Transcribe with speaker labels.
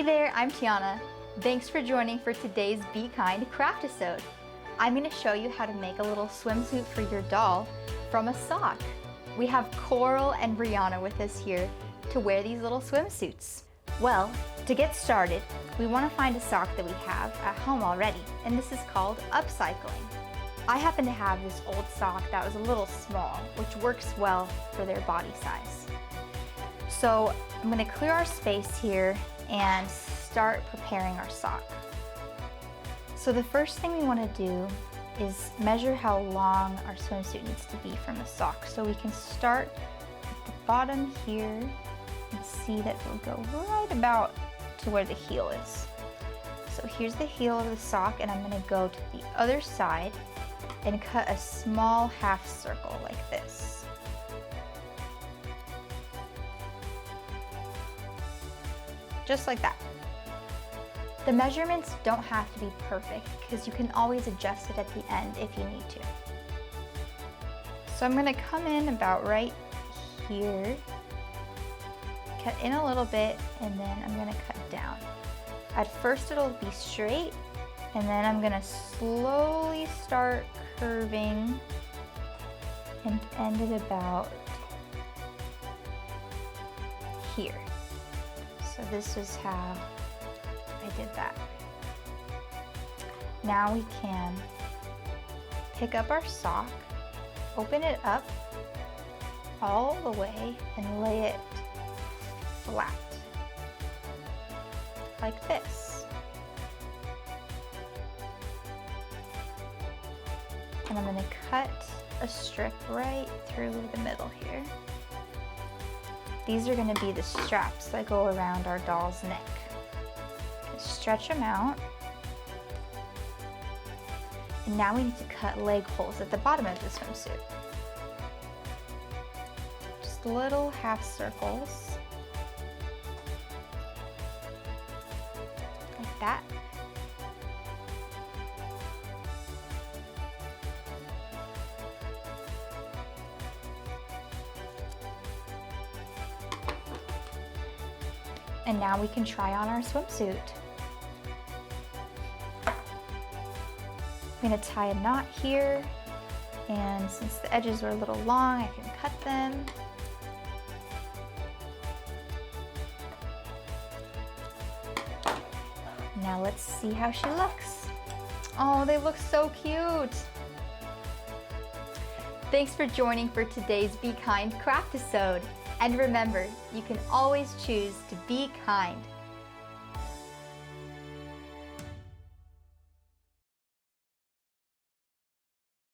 Speaker 1: Hey there, I'm Tiana. Thanks for joining for today's Be Kind Craftisode. I'm going to show you how to make a little swimsuit for your doll from a sock. We have Coral and Brianna with us here to wear these little swimsuits. Well, to get started, we want to find a sock that we have at home already, and this is called upcycling. I happen to have this old sock that was a little small, which works well for their body size. So I'm going to clear our space here and start preparing our sock. So the first thing we want to do is measure how long our swimsuit needs to be from the sock. So we can start at the bottom here and see that it'll go right about to where the heel is. So here's the heel of the sock, and I'm going to go to the other side and cut a small half circle like this. Just like that. The measurements don't have to be perfect because you can always adjust it at the end if you need to. So I'm going to come in about right here, cut in a little bit, and then I'm going to cut down. At first it'll be straight, and then I'm going to slowly start curving and end it about here. So this is how I did that. Now we can pick up our sock, open it up all the way, and lay it flat, like this. And I'm going to cut a strip right through the middle here. These are going to be the straps that go around our doll's neck. Stretch them out. And now we need to cut leg holes at the bottom of the swimsuit. Just little half circles. Like that. And now we can try on our swimsuit. I'm going to tie a knot here, and since the edges are a little long, I can cut them. Now let's see how she looks. Oh, they look so cute. Thanks for joining for today's Be Kind Craftisode. And remember, you can always choose to be kind.